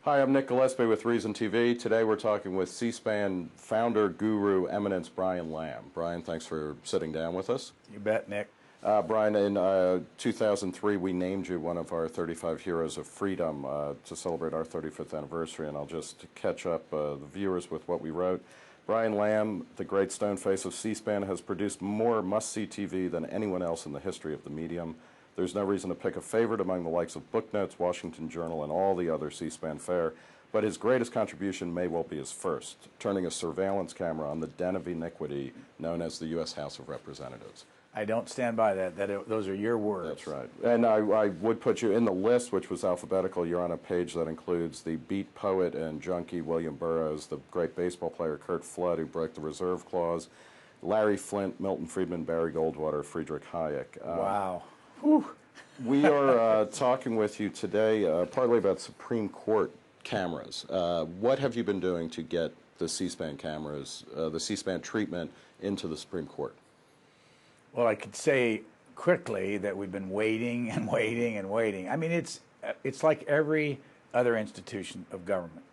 Hi, I'm Nick Gillespie with Reason TV. Today we're talking with C-SPAN founder, guru, eminence Brian Lamb. Brian, thanks for sitting down with us. You bet, Nick. Brian, in 2003 we named you one of our 35 Heroes of Freedom to celebrate our 35th anniversary, and I'll just catch up the viewers with what we wrote. Brian Lamb, the great stone face of C-SPAN, has produced more must-see TV than anyone else in the history of the medium. There's no reason to pick a favorite among the likes of Booknotes, Washington Journal, and all the other C-SPAN fare, but his greatest contribution may well be his first, turning a surveillance camera on the den of iniquity known as the U.S. House of Representatives. I don't stand by that. Those are your words. That's right. And I would put you in the list, which was alphabetical. You're on a page that includes the beat poet and junkie William Burroughs, the great baseball player Curt Flood, who broke the reserve clause, Larry Flint, Milton Friedman, Barry Goldwater, Friedrich Hayek. Wow. Whew. We are talking with you today partly about Supreme Court cameras. What have you been doing to get the C-SPAN cameras, the C-SPAN treatment into the Supreme Court? Well, I could say quickly that we've been waiting and waiting and waiting. I mean, it's like every other institution of government.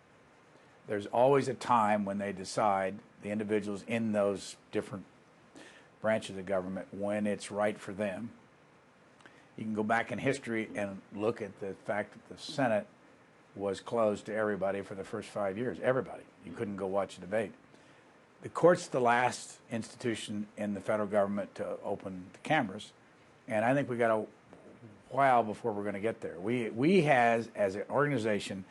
There's always a time when they decide, the individuals in those different branches of government, when it's right for them. You can go back in history and look at the fact that the Senate was closed to everybody for the first 5 years. Everybody. You couldn't go watch a debate. The court's the last institution in the federal government to open the cameras, and I think we got a while before we're going to get there. We has, as an organization,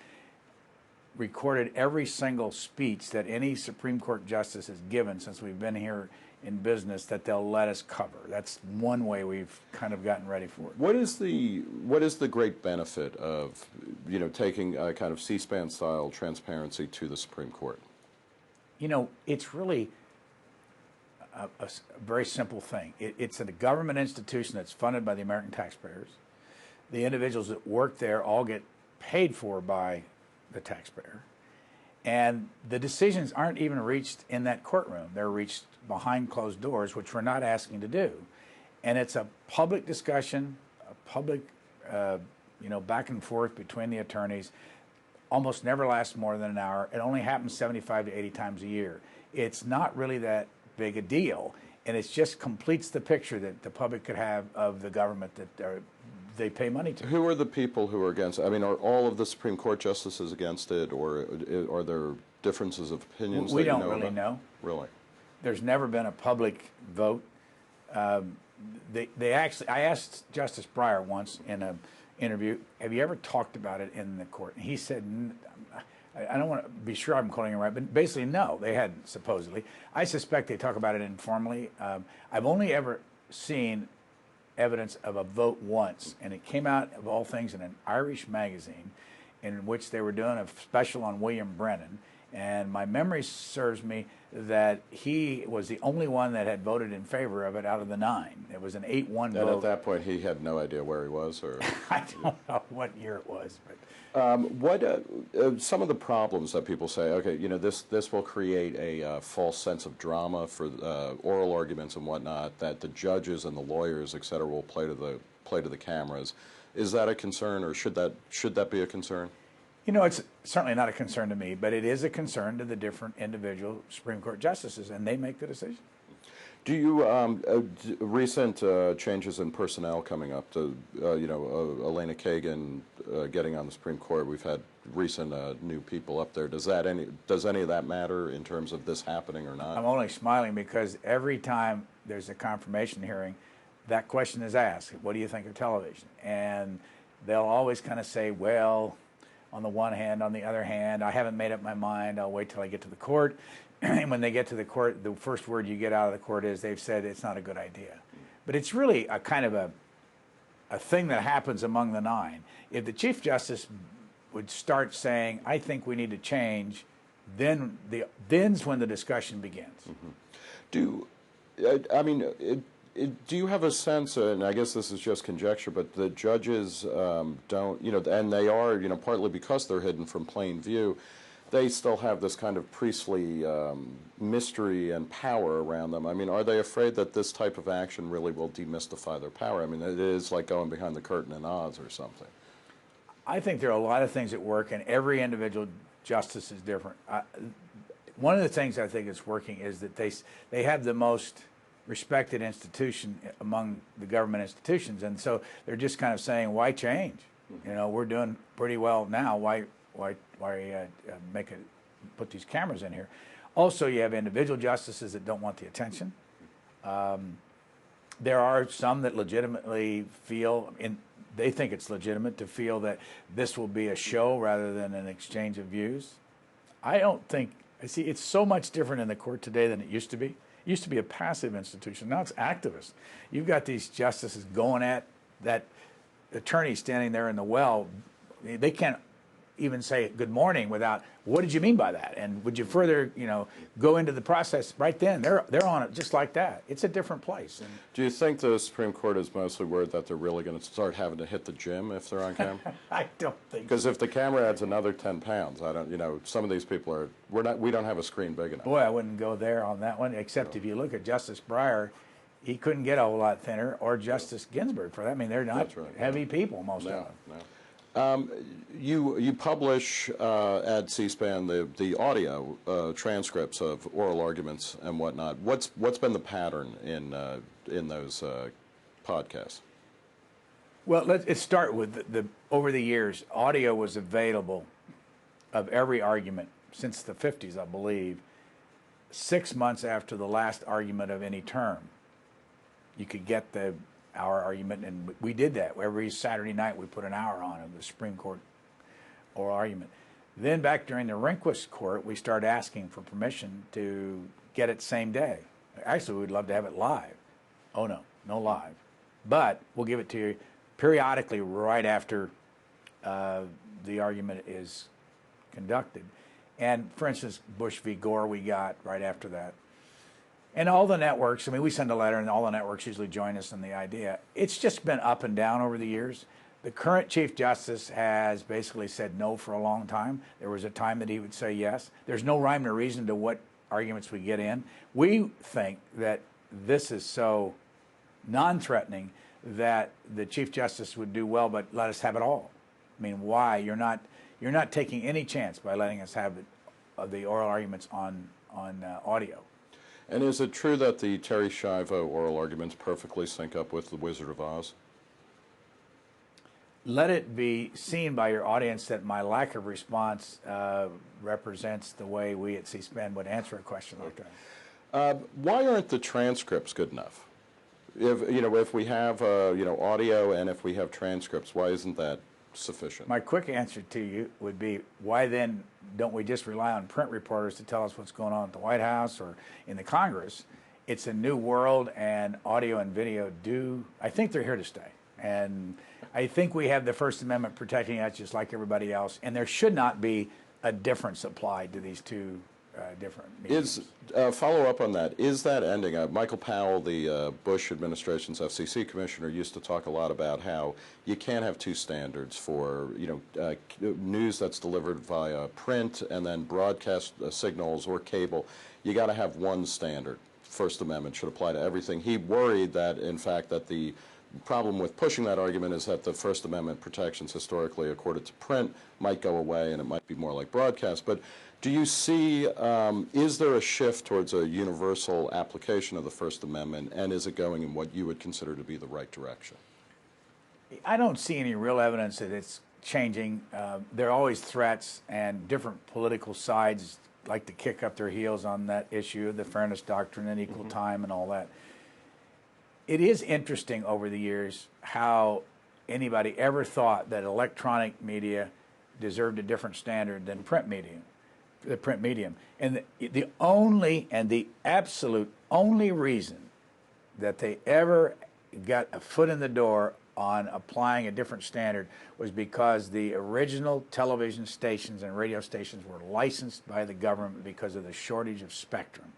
recorded every single speech that any Supreme Court justice has given since we've been here in business that they'll let us cover. That's one way we've kind of gotten ready for it. What is the great benefit of, taking a kind of C-SPAN style transparency to the Supreme Court? You know, it's really a very simple thing. It's a government institution that's funded by the American taxpayers. The individuals that work there all get paid for by the taxpayer. And the decisions aren't even reached in that courtroom. They're reached behind closed doors, which we're not asking to do. And it's a public discussion, a public, back and forth between the attorneys. Almost never lasts more than an hour. It only happens 75 to 80 times a year. It's not really that big a deal, and it just completes the picture that the public could have of the government that they pay money to. Who are the people who are against it? I mean, are all of the Supreme Court justices against it, or are there differences of opinions? We don't really know. Really? There's never been a public vote. I asked Justice Breyer once in an interview, have you ever talked about it in the court? And he said, I don't want to be sure I'm quoting it right, but basically no, they hadn't, supposedly. I suspect they talk about it informally. I've only ever seen evidence of a vote once, and it came out, of all things, in an Irish magazine in which they were doing a special on William Brennan. And my memory serves me that he was the only one that had voted in favor of it out of the 9. It was an 8-1 vote. And at that point, he had no idea where he was, or I don't know what year it was. But some of the problems that people say, okay, this will create a false sense of drama for oral arguments and whatnot, that the judges and the lawyers, et cetera, will play to the cameras. Is that a concern, or should that be a concern? You know, it's certainly not a concern to me, but it is a concern to the different individual Supreme Court justices, and they make the decision. Do you recent changes in personnel coming up? To Elena Kagan getting on the Supreme Court. We've had recent new people up there. Does any of that matter in terms of this happening or not? I'm only smiling because every time there's a confirmation hearing, that question is asked. What do you think of television? And they'll always kind of say, well, on the one hand, on the other hand, I haven't made up my mind. I'll wait till I get to the court. And when they get to the court, the first word you get out of the court is they've said it's not a good idea. But it's really a kind of a thing that happens among the 9. If the Chief Justice would start saying, I think we need to change, then's when the discussion begins. Mm-hmm. Do you have a sense, and I guess this is just conjecture, but the judges don't, and they are, partly because they're hidden from plain view, they still have this kind of priestly mystery and power around them. I mean, are they afraid that this type of action really will demystify their power? I mean, it is like going behind the curtain in Oz or something. I think there are a lot of things that work, and every individual justice is different. One of the things I think is working is that they have the most respected institution among the government institutions, and so they're just kind of saying, why change? You know, we're doing pretty well now. Why put these cameras in here? Also, you have individual justices that don't want the attention. There are some that legitimately feel, they think it's legitimate to feel that this will be a show rather than an exchange of views. I don't think, I see, it's so much different in the court today than it used to be. It used to be a passive institution. Now it's activist. You've got these justices going at that attorney standing there in the well. They can't even say good morning without, what did you mean by that? And would you further, you know, go into the process right then? They're on it just like that. It's a different place. And do you think the Supreme Court is mostly worried that they're really going to start having to hit the gym if they're on camera? I don't think Because if the camera adds another 10 pounds, I don't, you know, some of these people are, we don't have a screen big enough. Boy, I wouldn't go there on that one, except if you look at Justice Breyer, he couldn't get a whole lot thinner, or Justice Ginsburg for that. I mean, they're not heavy people, most of them. No. You publish at C-SPAN the audio transcripts of oral arguments and whatnot. What's been the pattern in those podcasts? Well, let's start with over the years, audio was available of every argument since the 50s, I believe, 6 months after the last argument of any term. You could get our argument, and we did that. Every Saturday night we put an hour on of the Supreme Court oral argument. Then back during the Rehnquist court, we started asking for permission to get it same day. Actually, we'd love to have it live. Oh no live. But we'll give it to you periodically right after the argument is conducted. And for instance, Bush v. Gore we got right after that. And all the networks, I mean, we send a letter and all the networks usually join us in the idea. It's just been up and down over the years. The current Chief Justice has basically said no for a long time. There was a time that he would say yes. There's no rhyme or reason to what arguments we get in. We think that this is so non-threatening that the Chief Justice would do well, but let us have it all. I mean, why? You're not taking any chance by letting us have the oral arguments on audio. And is it true that the Terry Schiavo oral arguments perfectly sync up with The Wizard of Oz? Let it be seen by your audience that my lack of response represents the way we at C-SPAN would answer a question like that. Why aren't the transcripts good enough? If we have audio and if we have transcripts, why isn't that sufficient? My quick answer to you would be, why then don't we just rely on print reporters to tell us what's going on at the White House or in the Congress? It's a new world, and audio and video I think they're here to stay. And I think we have the First Amendment protecting us just like everybody else, and there should not be a difference applied to these two different mediums. Follow up on that, is that ending? Michael Powell, the Bush administration's FCC commissioner, used to talk a lot about how you can't have two standards for news that's delivered via print and then broadcast signals or cable. You got to have one standard. First Amendment should apply to everything. He worried that, in fact, that the problem with pushing that argument is that the First Amendment protections historically accorded to print might go away and it might be more like broadcast. But do you see, is there a shift towards a universal application of the First Amendment, and is it going in what you would consider to be the right direction? I don't see any real evidence that it's changing. There are always threats, and different political sides like to kick up their heels on that issue, the fairness doctrine and equal time and all that. It is interesting over the years how anybody ever thought that electronic media deserved a different standard than the print medium. And the only and the absolute only reason that they ever got a foot in the door on applying a different standard was because the original television stations and radio stations were licensed by the government because of the shortage of spectrum.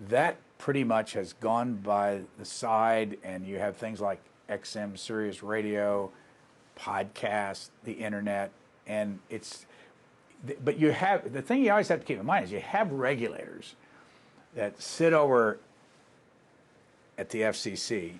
That pretty much has gone by the side, and you have things like XM, Sirius Radio, podcasts, the internet, and but you have, the thing you always have to keep in mind is you have regulators that sit over at the FCC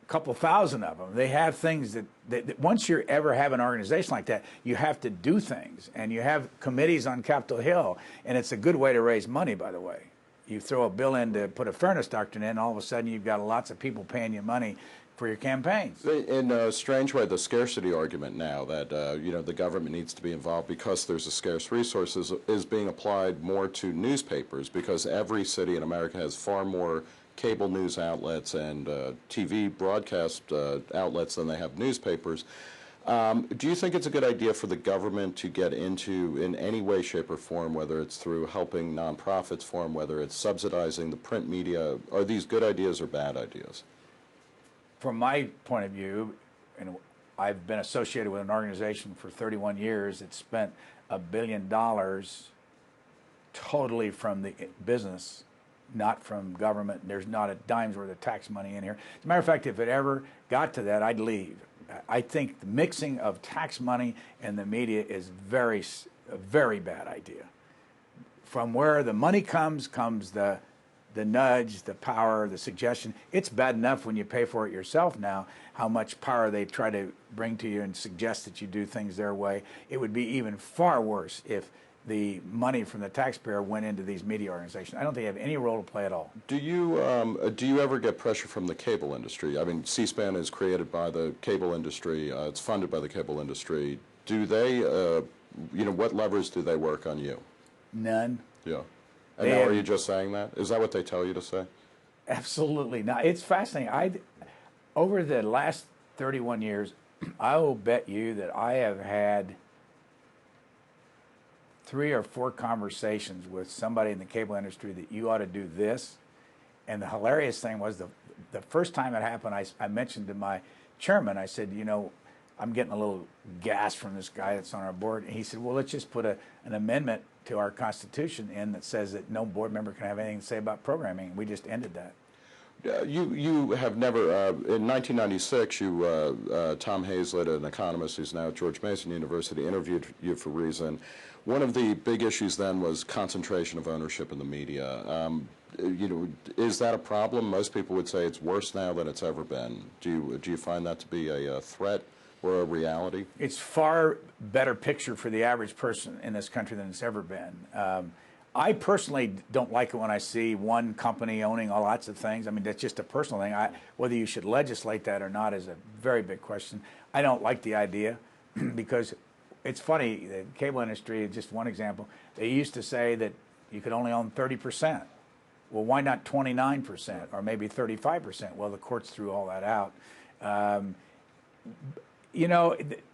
couple thousand of them. They have things that once you ever have an organization like that, you have to do things, and you have committees on Capitol Hill, and it's a good way to raise money, by the way. You throw a bill in to put a fairness doctrine in, all of a sudden you've got lots of people paying you money for your campaigns. In a strange way, the scarcity argument now that the government needs to be involved because there's a scarce resource is being applied more to newspapers, because every city in America has far more cable news outlets and TV broadcast outlets than they have newspapers. Do you think it's a good idea for the government to get into, in any way, shape, or form, whether it's through helping nonprofits form, whether it's subsidizing the print media? Are these good ideas or bad ideas? From my point of view, and I've been associated with an organization for 31 years that spent $1 billion totally from the business, not from government. There's not a dime's worth of tax money in here. As a matter of fact, if it ever got to that, I'd leave. I think the mixing of tax money and the media is a very bad idea. From where the money comes the nudge, the power, the suggestion. It's bad enough when you pay for it yourself now, how much power they try to bring to you and suggest that you do things their way. It would be even far worse if the money from the taxpayer went into these media organizations. I don't think they have any role to play at all. Do you ever get pressure from the cable industry? I mean, C-SPAN is created by the cable industry. It's funded by the cable industry. Do they, what levers do they work on you? None. Yeah. And now are you just saying that? Is that what they tell you to say? Absolutely not. It's fascinating. Over the last 31 years, I will bet you that I have had 3 or 4 conversations with somebody in the cable industry that you ought to do this. And the hilarious thing was the first time it happened, I mentioned to my chairman, I said, I'm getting a little gas from this guy that's on our board. And he said, well, let's just put an amendment to our Constitution in that says that no board member can have anything to say about programming. We just ended that. You have never, in 1996, Tom Hazlett, an economist who's now at George Mason University, interviewed you for Reason. One of the big issues then was concentration of ownership in the media. Is that a problem? Most people would say it's worse now than it's ever been. Do you find that to be a threat or a reality? It's far better picture for the average person in this country than it's ever been. I personally don't like it when I see one company owning lots of things. I mean, that's just a personal thing. Whether you should legislate that or not is a very big question. I don't like the idea because it's funny, the cable industry, just one example, they used to say that you could only own 30%. Well, why not 29% or maybe 35%? Well, the courts threw all that out.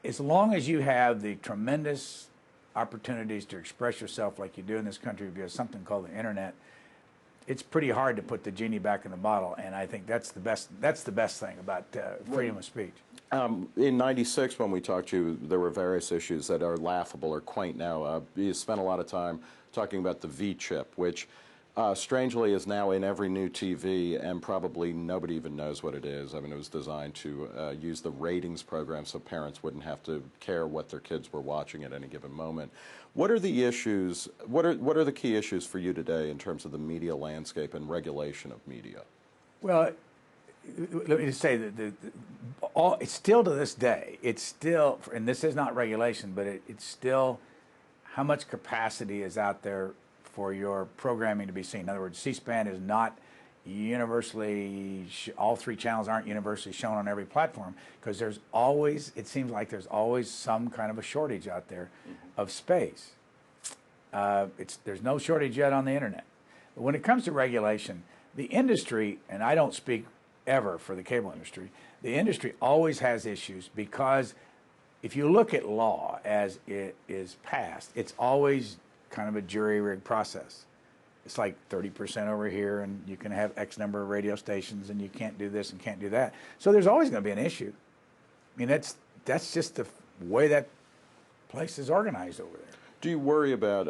As long as you have the tremendous opportunities to express yourself like you do in this country via something called the internet, it's pretty hard to put the genie back in the bottle, and I think that's the best thing about freedom of speech. In '96, when we talked to you, there were various issues that are laughable or quaint now. You spent a lot of time talking about the V-chip, which strangely is now in every new TV, and probably nobody even knows what it is. I mean, it was designed to use the ratings program so parents wouldn't have to care what their kids were watching at any given moment. What are the issues? What are the key issues for you today in terms of the media landscape and regulation of media? Well, let me just say that it's still to this day, it's still, and this is not regulation, but it's still how much capacity is out there for your programming to be seen. In other words, C-SPAN is not universally, all 3 channels aren't universally shown on every platform because there's always, it seems like there's always some kind of a shortage out there of space. There's no shortage yet on the internet. But when it comes to regulation, the industry, and I don't speak ever for the cable industry, the industry always has issues because if you look at law as it is passed, it's always kind of a jury-rigged process. It's like 30% over here, and you can have X number of radio stations, and you can't do this and can't do that. So there's always going to be an issue. I mean, that's just the way that place is organized over there. Do you worry about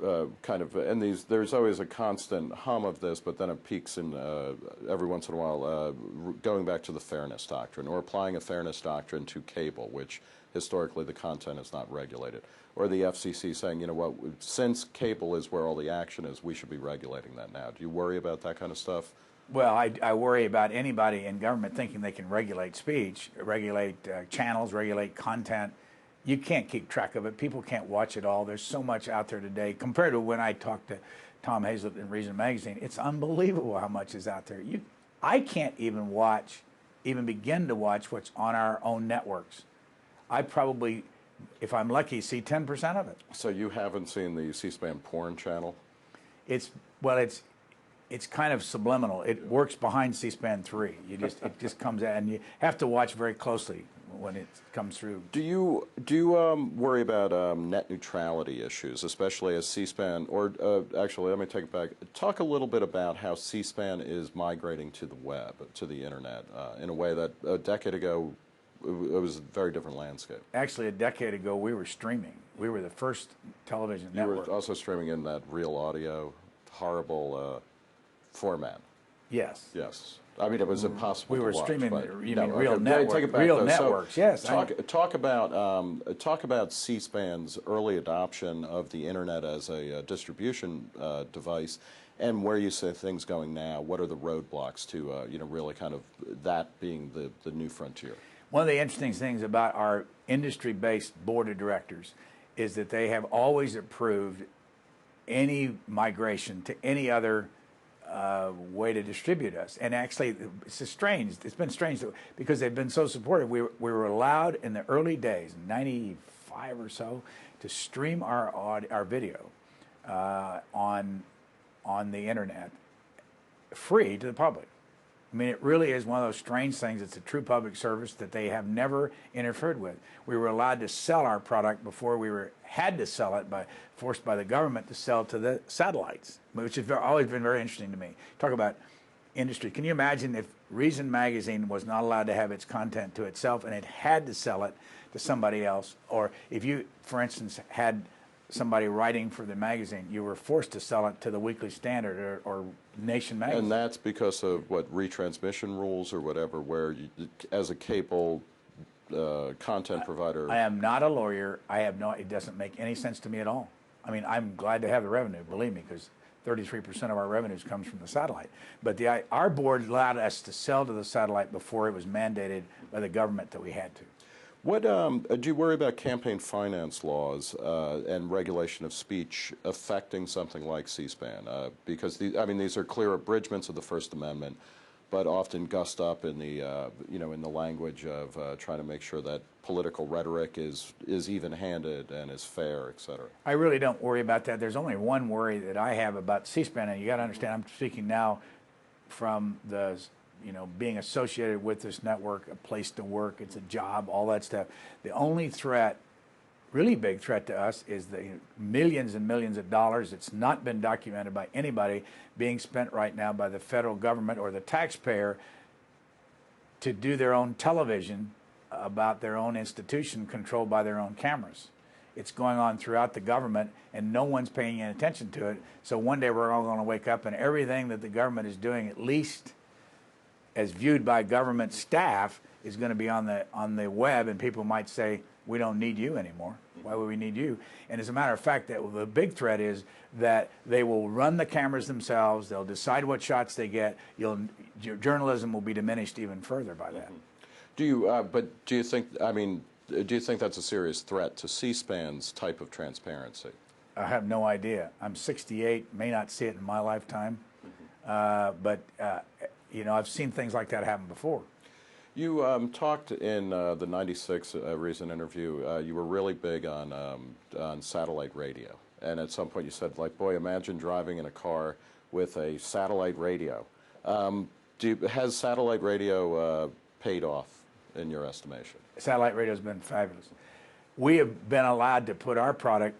there's always a constant hum of this, but then it peaks in every once in a while, going back to the fairness doctrine or applying a fairness doctrine to cable, which historically the content is not regulated, or the FCC saying, you know what, since cable is where all the action is, we should be regulating that now. Do you worry about that kind of stuff? Well, I worry about anybody in government thinking they can regulate speech, regulate channels, regulate content. You can't keep track of it. People can't watch it all. There's so much out there today. Compared to when I talked to Tom Hazlett in Reason Magazine, it's unbelievable how much is out there. I can't even begin to watch what's on our own networks. I probably, if I'm lucky, see 10% of it. So you haven't seen the C-SPAN porn channel? It's kind of subliminal. It works behind C-SPAN 3. It just comes out, and you have to watch very closely when it comes through. Do you worry about net neutrality issues, especially as C-SPAN, or actually, let me take it back. Talk a little bit about how C-SPAN is migrating to the web, to the internet, in a way that a decade ago it was a very different landscape. Actually, a decade ago, we were streaming. We were the first television network. You were also streaming in that real audio, horrible format. Yes. Yes. I mean, it was impossible to watch. We were streaming, real networks, yes. Talk about C-SPAN's early adoption of the internet as a distribution device, and where you see things going now. What are the roadblocks to really kind of that being the new frontier? One of the interesting things about our industry-based board of directors is that they have always approved any migration to any other way to distribute us. And actually, it's been strange because they've been so supportive. We were allowed in the early days, 95 or so, to stream our video on the internet free to the public. I mean, it really is one of those strange things. It's a true public service that they have never interfered with. We were allowed to sell our product before had to sell it forced by the government to sell to the satellites, which has always been very interesting to me. Talk about industry. Can you imagine if Reason Magazine was not allowed to have its content to itself and it had to sell it to somebody else? Or if you, for instance, had somebody writing for the magazine, you were forced to sell it to the Weekly Standard or Nation Magazine. And that's because of what, retransmission rules or whatever, where you, as a cable content provider. I am not a lawyer. It doesn't make any sense to me at all. I mean, I'm glad to have the revenue, believe me, because 33% of our revenues comes from the satellite. But our board allowed us to sell to the satellite before it was mandated by the government that we had to. What do you worry about campaign finance laws and regulation of speech affecting something like C-SPAN? Because these are clear abridgments of the First Amendment, but often gussed up in the in the language of trying to make sure that political rhetoric is even-handed and is fair, et cetera. I really don't worry about that. There's only one worry that I have about C-SPAN, and you got to understand, I'm speaking now from the being associated with this network, a place to work, it's a job, all that stuff. The only threat, really big threat to us, is the millions and millions of dollars that's not been documented by anybody being spent right now by the federal government or the taxpayer to do their own television about their own institution controlled by their own cameras. It's going on throughout the government, and no one's paying any attention to it. So one day we're all going to wake up, and everything that the government is doing, at least as viewed by government staff, is going to be on the web, and people might say, we don't need you anymore. Why would we need you? And as a matter of fact, the big threat is that they will run the cameras themselves. They'll decide what shots they get. Your journalism will be diminished even further by that. Do you think that's a serious threat to C-SPAN's type of transparency? I have no idea. I'm 68, may not see it in my lifetime, but I've seen things like that happen before. You talked in the '96 Reason interview. You were really big on satellite radio, and at some point you said, like, boy, imagine driving in a car with a satellite radio. Has satellite radio paid off in your estimation? Satellite radio has been fabulous. We have been allowed to put our product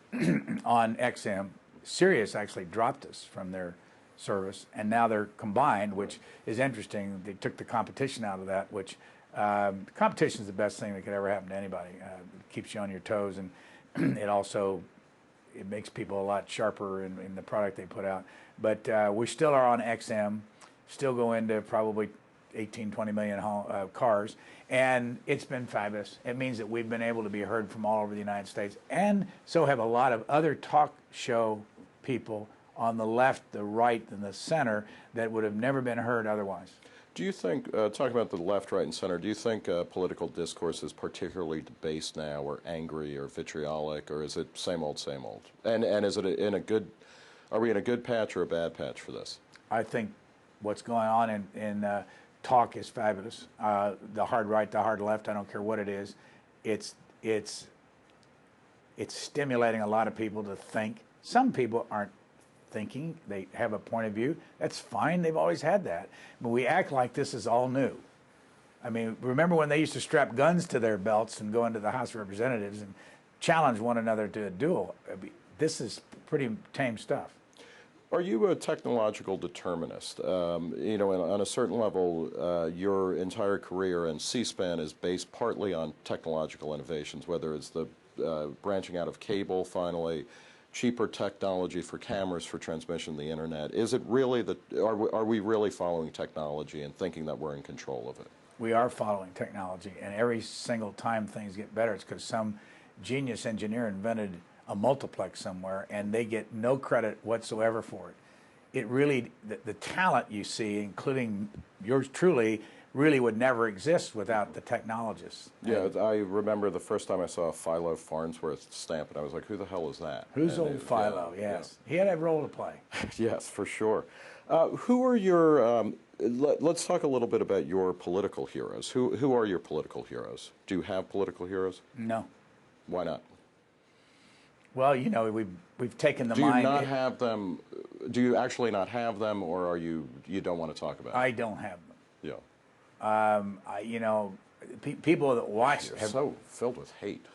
on XM. Sirius actually dropped us from their service, and now they're combined, which is interesting. They took the competition out of that, which competition is the best thing that could ever happen to anybody. It keeps you on your toes, and it makes people a lot sharper in the product they put out. But we still are on XM, still go into probably 18, 20 million cars, and it's been fabulous. It means that we've been able to be heard from all over the United States, and so have a lot of other talk show people on the left, the right, and the center that would have never been heard otherwise. Do you think, talking about the left, right, and center, do you think political discourse is particularly debased now, or angry, or vitriolic, or is it same old, same old? And is it in a good, are we in a good patch or a bad patch for this? I think what's going on in talk is fabulous. The hard right, the hard left, I don't care what it is. It's stimulating a lot of people to think. Some people aren't thinking, they have a point of view. That's fine, they've always had that. But we act like this is all new. I mean, remember when they used to strap guns to their belts and go into the House of Representatives and challenge one another to a duel? I mean, this is pretty tame stuff. Are you a technological determinist? You know, on a certain level, your entire career in C-SPAN is based partly on technological innovations, whether it's the branching out of cable finally, cheaper technology for cameras for transmission of the internet. Is it really are we really following technology and thinking that we're in control of it? We are following technology, and every single time things get better, it's because some genius engineer invented a multiplex somewhere, and they get no credit whatsoever for it. It really, the talent you see, including yours truly, really would never exist without the technologists. Yeah, I remember the first time I saw a Philo Farnsworth stamp, and I was like, who the hell is that? Who's old Philo? Yeah, yes. Yeah. He had a role to play. Yes, for sure. Who are your, let's talk a little bit about your political heroes. Who are your political heroes? Do you have political heroes? No. Why not? Well, you know, we've taken the mind. mind. Do you not have them? Do you actually not have them, or are you don't want to talk about it? I don't have them. Yeah. You know, people that watch You're so filled with hate,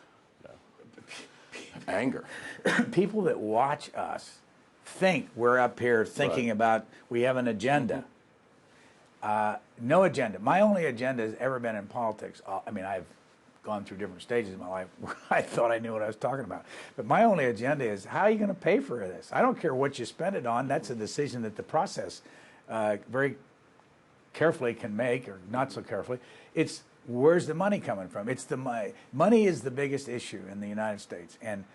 anger. People that watch us think we're up here thinking about we have an agenda. No agenda. My only agenda has ever been in politics. I mean, I've gone through different stages in my life where I thought I knew what I was talking about. But my only agenda is, how are you going to pay for this? I don't care what you spend it on. That's a decision that the process very carefully can make, or not so carefully. It's where's the money coming from? It's the money is the biggest issue in the United States, and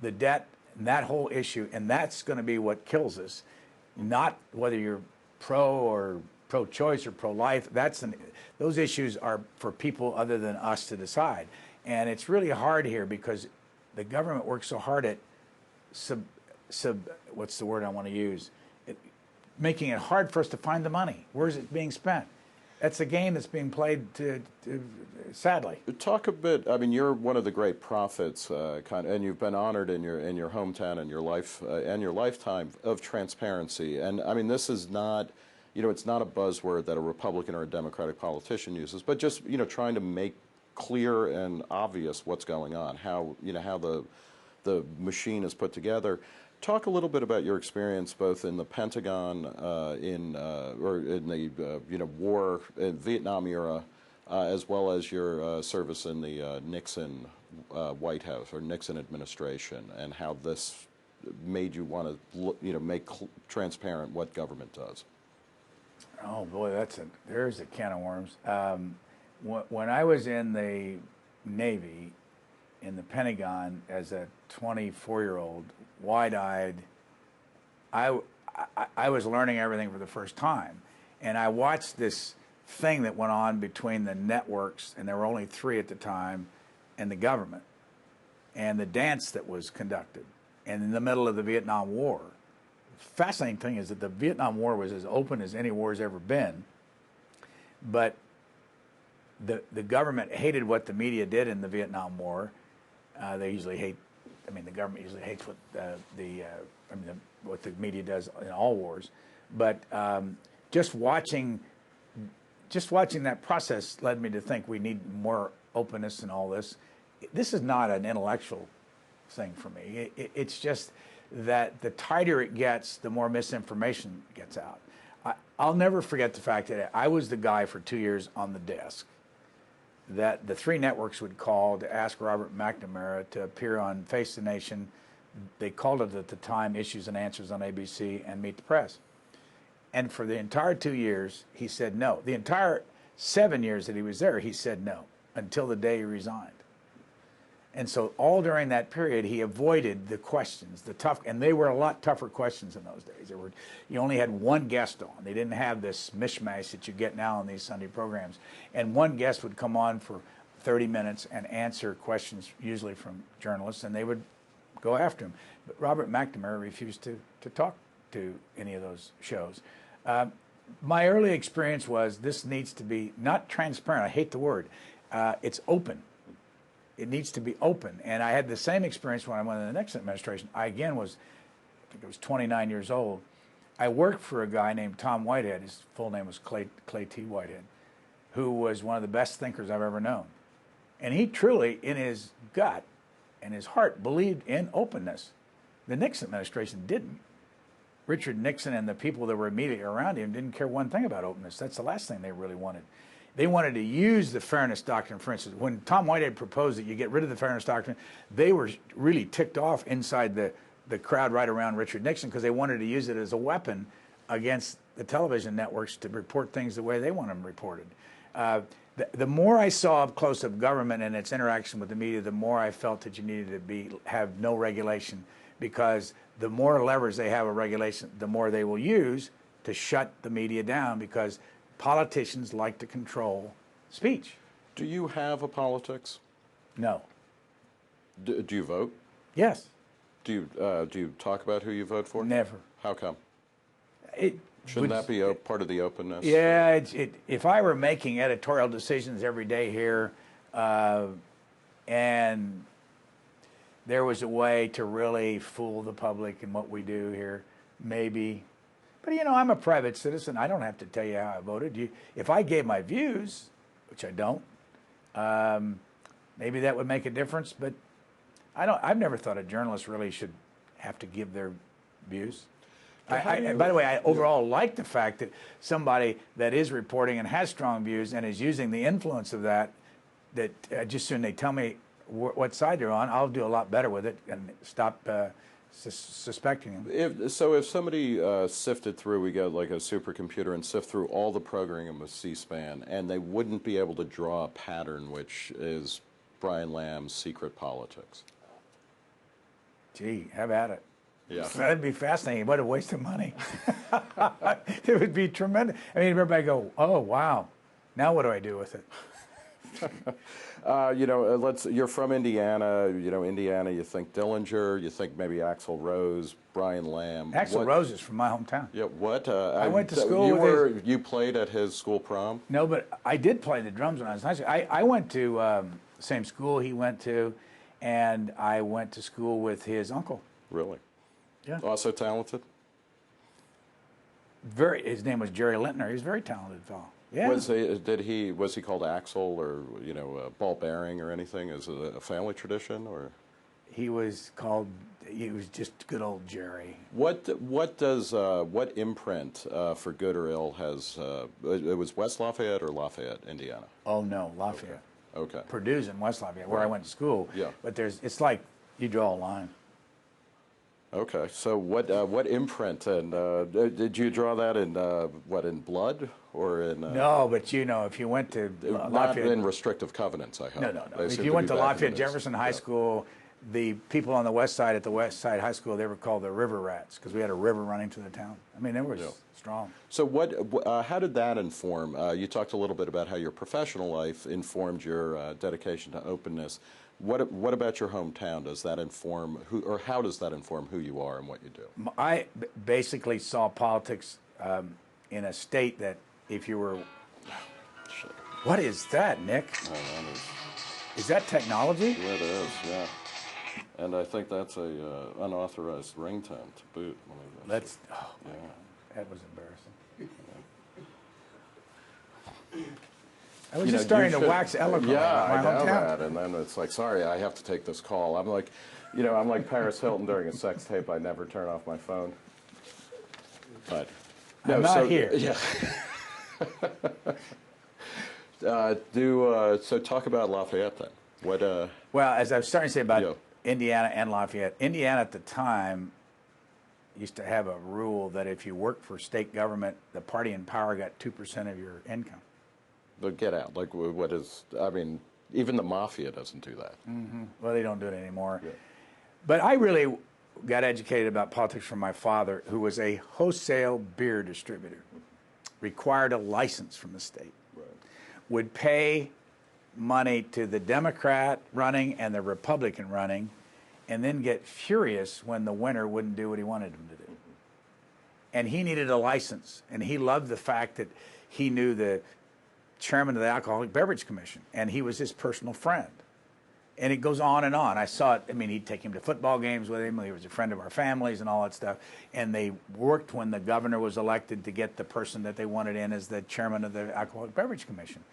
the debt, and that whole issue, and that's going to be what kills us. Not whether you're pro-choice or pro-life. Those issues are for people other than us to decide, and it's really hard here because the government works so hard at what's the word I want to use? Making it hard for us to find the money. Where is it being spent? That's a game that's being played sadly. Talk a bit. I mean, you're one of the great prophets, and you've been honored in your hometown and your life and your lifetime of transparency. And I mean, this is not, you know, it's not a buzzword that a Republican or a Democratic politician uses, but just, you know, trying to make clear and obvious what's going on, how the machine is put together. Talk a little bit about your experience both in the Pentagon, or in the war, Vietnam era, as well as your service in the Nixon White House or Nixon administration, and how this made you want to make transparent what government does. Oh boy, there's a can of worms. When I was in the Navy, in the Pentagon, as a 24-year-old, wide-eyed, I was learning everything for the first time, and I watched this thing that went on between the networks, and there were only 3 at the time, and the government, and the dance that was conducted, and in the middle of the Vietnam War. Fascinating thing is that the Vietnam War was as open as any war has ever been, but the government hated what the media did in the Vietnam War. They usually hate. I mean, the government usually hates what what the media does in all wars. But just watching that process led me to think we need more openness in all this. This is not an intellectual thing for me. It's just that the tighter it gets, the more misinformation gets out. I'll never forget the fact that I was the guy for 2 years on the desk that the 3 networks would call to ask Robert McNamara to appear on Face the Nation. They called it at the time Issues and Answers on ABC and Meet the Press. And for the entire 2 years, he said no. The entire 7 years that he was there, he said no, until the day he resigned. And so all during that period, he avoided the questions, the tough, and they were a lot tougher questions in those days. You only had one guest on. They didn't have this mishmash that you get now on these Sunday programs. And one guest would come on for 30 minutes and answer questions, usually from journalists, and they would go after him. But Robert McNamara refused to talk to any of those shows. My early experience was this needs to be not transparent. I hate the word. It's open. It needs to be open. And I had the same experience when I went in the Nixon administration. I think I was 29 years old. I worked for a guy named Tom Whitehead. His full name was Clay T. Whitehead, who was one of the best thinkers I've ever known. And he truly, in his gut and his heart, believed in openness. The Nixon administration didn't. Richard Nixon and the people that were immediately around him didn't care one thing about openness. That's the last thing they really wanted. They wanted to use the fairness doctrine. For instance, when Tom Whitehead proposed that you get rid of the fairness doctrine, they were really ticked off inside the crowd right around Richard Nixon because they wanted to use it as a weapon against the television networks to report things the way they want them reported. The more I saw up close of government and its interaction with the media, the more I felt that you needed to have no regulation, because the more levers they have of regulation, the more they will use to shut the media down, because politicians like to control speech. Do you have a politics? No. Do you vote? Yes. Do you talk about who you vote for? Never. How come? Shouldn't that be part of the openness? Yeah. If I were making editorial decisions every day here, and there was a way to really fool the public in what we do here, maybe. But, I'm a private citizen. I don't have to tell you how I voted. If I gave my views, which I don't, maybe that would make a difference. But I've never thought a journalist really should have to give their views. By the way, I overall like the fact that somebody that is reporting and has strong views and is using the influence of that just soon they tell me what side they're on, I'll do a lot better with it and stop suspecting them. If somebody sifted through, we got like a supercomputer and sift through all the programming of C-SPAN, and they wouldn't be able to draw a pattern, which is Brian Lamb's secret politics. Gee, have at it. Yeah. That'd be fascinating. What a waste of money. It would be tremendous. I mean, everybody go, oh, wow. Now what do I do with it? You're from Indiana. Indiana, you think Dillinger, you think maybe Axl Rose, Brian Lamb. Axl Rose is from my hometown. Yeah, what? I went to school You played at his school prom? No, but I did play the drums when I was in high school. I went to the same school he went to, and I went to school with his uncle. Really? Yeah. Also talented? His name was Jerry Lintner. He was a very talented fellow. Yeah. Was he called Axel or ball bearing or anything? Is it a family tradition or? He was just good old Jerry. What imprint for good or ill has it was West Lafayette or Lafayette, Indiana? Oh no, Lafayette. Okay. Purdue's in West Lafayette, where I went to school. Yeah. But it's like you draw a line. Okay, so what imprint, and did you draw that in blood or in? No, but if you went to not Lafayette, in restrictive covenants, I hope. No. If you went to Lafayette Jefferson High School, the people on the west side at the West Side High School, they were called the River Rats because we had a river running through the town. I mean, they were strong. So how did that inform? You talked a little bit about how your professional life informed your dedication to openness. What about your hometown? Does that inform how does that inform who you are and what you do? I basically saw politics in a state that if you were... What is that, Nick? Oh, that is that technology? It is, yeah. And I think that's a unauthorized ringtone to boot. Oh, yeah. That was embarrassing. I was just starting to wax eloquent. Yeah, I know that. And then it's like, sorry, I have to take this call. I'm like Paris Hilton during a sex tape. I never turn off my phone. But I'm not here. Yeah. So talk about Lafayette then. Well, as I was starting to say about Indiana and Lafayette, Indiana at the time used to have a rule that if you worked for state government, the party in power got 2% of your income. But get out. Like, what is? I mean, Even the mafia doesn't do that. Well, they don't do it anymore. Yeah. But I really got educated about politics from my father, who was a wholesale beer distributor, required a license from the state, would pay money to the Democrat running and the Republican running, and then get furious when the winner wouldn't do what he wanted him to do. And he needed a license, and he loved the fact that he knew the chairman of the Alcoholic Beverage Commission, and he was his personal friend. And it goes on and on. I saw it. I mean, he'd take him to football games with him. He was a friend of our families and all that stuff. And they worked when the governor was elected to get the person that they wanted in as the chairman of the Alcoholic Beverage Commission.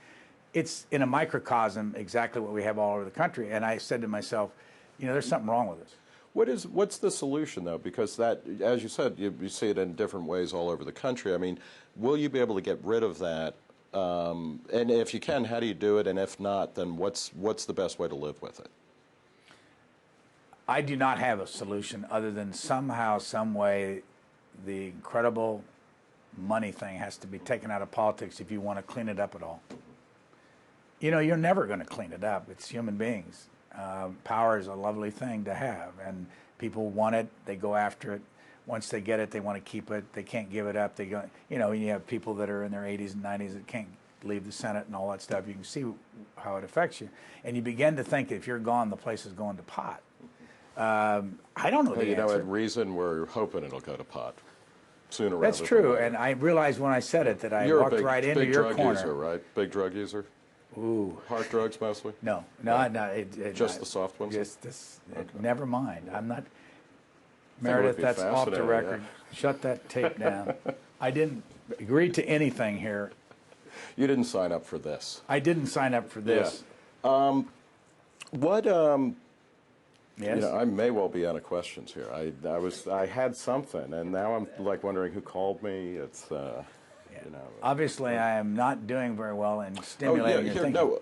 It's in a microcosm exactly what we have all over the country. And I said to myself, you know, there's something wrong with this. What's the solution, though? Because that, as you said, you see it in different ways all over the country. I mean, will you be able to get rid of that? And if you can, how do you do it? And if not, then what's the best way to live with it? I do not have a solution other than somehow, some way, the incredible money thing has to be taken out of politics if you want to clean it up at all. You know, you're never going to clean it up. It's human beings. Power is a lovely thing to have, and people want it. They go after it. Once they get it, they want to keep it. They can't give it up. They go, you know, you have people that are in their 80s and 90s that can't leave the Senate and all that stuff. You can see how it affects you, and you begin to think if you're gone, the place is going to pot. I don't know the You know, answer. at Reason, we're hoping it'll go to pot sooner. That's rather true, than later. and I realized when I said it that I You're walked right into big your drug corner. user, right? Big drug user. Ooh, Heart drugs mostly. no. Just the soft ones? Just this. Okay. Never mind. I'm not. it Meredith, would be that's off the fascinating, record. yeah. Shut that tape down. I didn't agree to anything here. You didn't sign up for this. I didn't sign up for this. What? Yes. You know, I may well be out of questions here. I had something, and now I'm like wondering who called me. It's you know. Obviously, I am not doing very well in stimulating your thinking. No.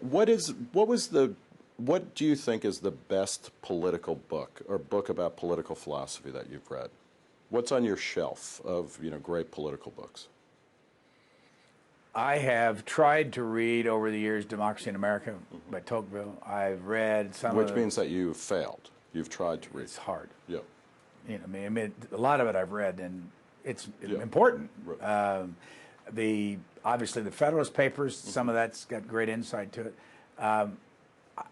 What do you think is the best political book or book about political philosophy that you've read? What's on your shelf of, you know, great political books? I have tried to read over the years Democracy in America by Tocqueville. I've read some Which of means that you failed. You've tried to read. it's hard. Yeah. You know, I mean, a lot of it I've read, and it's Yeah. important. Right. Obviously the Federalist Papers, some of that's got great insight to it.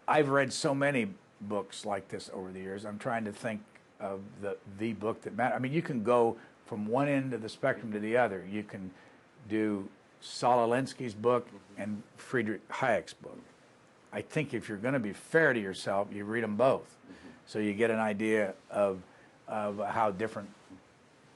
I've read so many books like this over the years. I'm trying to think of the book that matters. I mean, you can go from one end of the spectrum to the other. You can do Saul Alinsky's book and Friedrich Hayek's book. I think if you're going to be fair to yourself, you read them both, so you get an idea of how different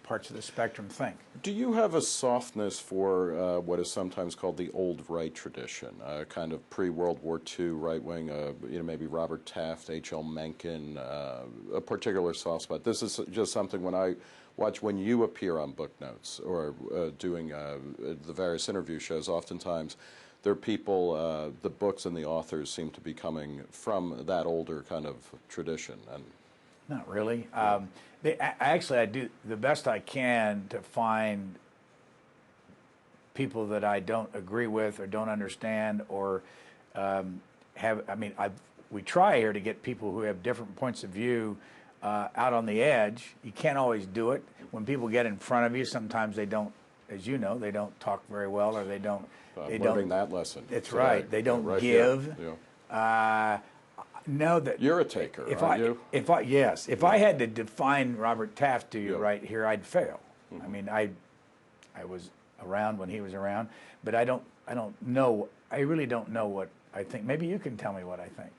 parts of the spectrum think. Do you have a softness for what is sometimes called the old right tradition, kind of pre-World War II right-wing, you know, maybe Robert Taft, H.L. Mencken, a particular soft spot? This is just something when I watch when you appear on Book Notes or doing the various interview shows, oftentimes there are people, the books and the authors seem to be coming from that older kind of tradition. And Not really. Actually, I do the best I can to find people that I don't agree with or don't understand or have. I mean, we try here to get people who have different points of view out on the edge. You can't always do it. When people get in front of you, sometimes they don't, as you know, they don't talk very well, or they don't. I'm learning that lesson. It's today. right. They don't right give. here. Yeah. No, that You're a taker, aren't you? If I had to define Robert Taft to you Yeah. right here, I'd fail. I mean, I was around when he was around, but I don't know. I really don't know what I think. Maybe you can tell me what I think.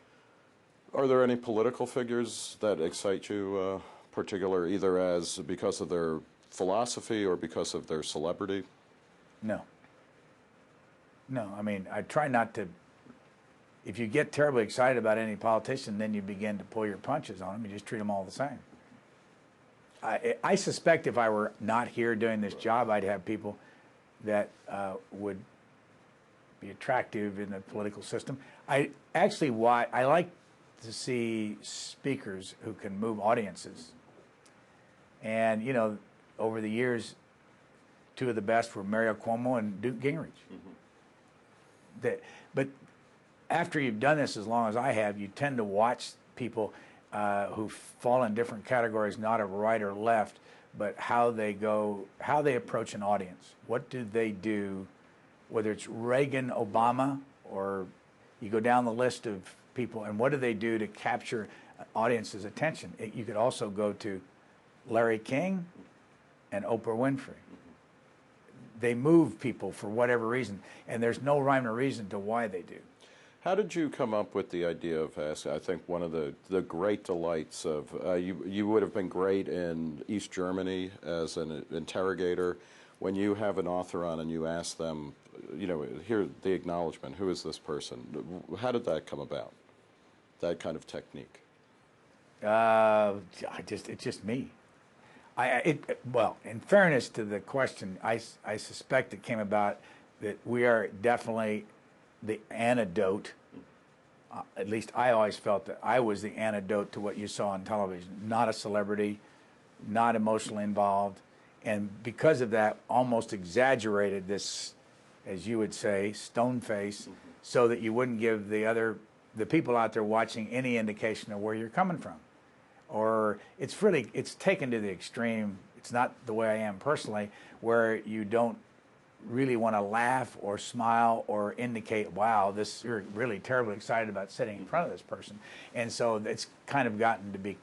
Are there any political figures that excite you, particular, either as because of their philosophy or because of their celebrity? No. I mean, I try not to. If you get terribly excited about any politician, then you begin to pull your punches on them. You just treat them all the same. I suspect if I were not here doing this job, I'd have people that would be attractive in the political system. I like to see speakers who can move audiences. And, you know, over the years, two of the best were Mario Cuomo and Newt Gingrich. But after you've done this as long as I have, you tend to watch people who fall in different categories, not of right or left, but how they approach an audience. What do they do, whether it's Reagan, Obama, or you go down the list of people, and what do they do to capture an audience's attention? You could also go to Larry King and Oprah Winfrey. They move people for whatever reason, and there's no rhyme or reason to why they do. How did you come up with the idea of asking? I think one of the great delights of, you would have been great in East Germany as an interrogator. When you have an author on and you ask them, you know, here, the acknowledgement, who is this person? How did that come about, that kind of technique? It's just me. Well, in fairness to the question, I suspect it came about that we are definitely the antidote. At least I always felt that I was the antidote to what you saw on television. Not a celebrity, not emotionally involved, and because of that, almost exaggerated this, as you would say, stone face, so that you wouldn't give the people out there watching any indication of where you're coming from. Or it's taken to the extreme. It's not the way I am personally, where you don't really want to laugh or smile or indicate, wow, you're really terribly excited about sitting in front of this person. And so it's kind of gotten to be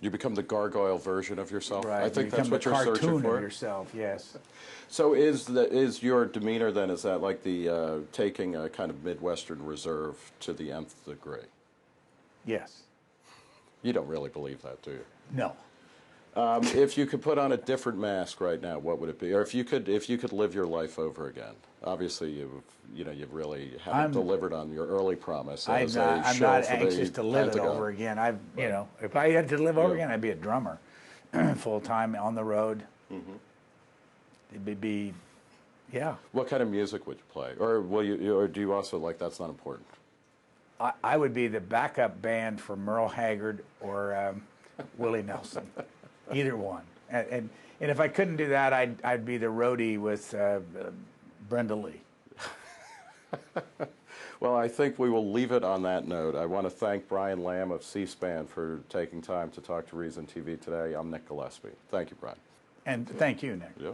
you become the gargoyle version of yourself. Right. I think that's what you're searching cartoon for. Of yourself, yes. So is your demeanor then, is that like the taking a kind of Midwestern reserve to the nth degree? Yes. You don't really believe that, do you? No. If you could put on a different mask right now, what would it be? Or if you could live your life over again? Obviously, you've really haven't delivered on your early promise. I'm not anxious to live it over again. If I had to live over again, I'd be a drummer, full time on the road. It'd be, yeah. What kind of music would you play, or or do you also like that's not important? I would be the backup band for Merle Haggard or Willie Nelson, either one. And if I couldn't do that, I'd be the roadie with Brenda Lee. Well, I think we will leave it on that note. I want to thank Brian Lamb of C-SPAN for taking time to talk to Reason TV today. I'm Nick Gillespie. Thank you, Brian. And thank you, Nick. Yeah.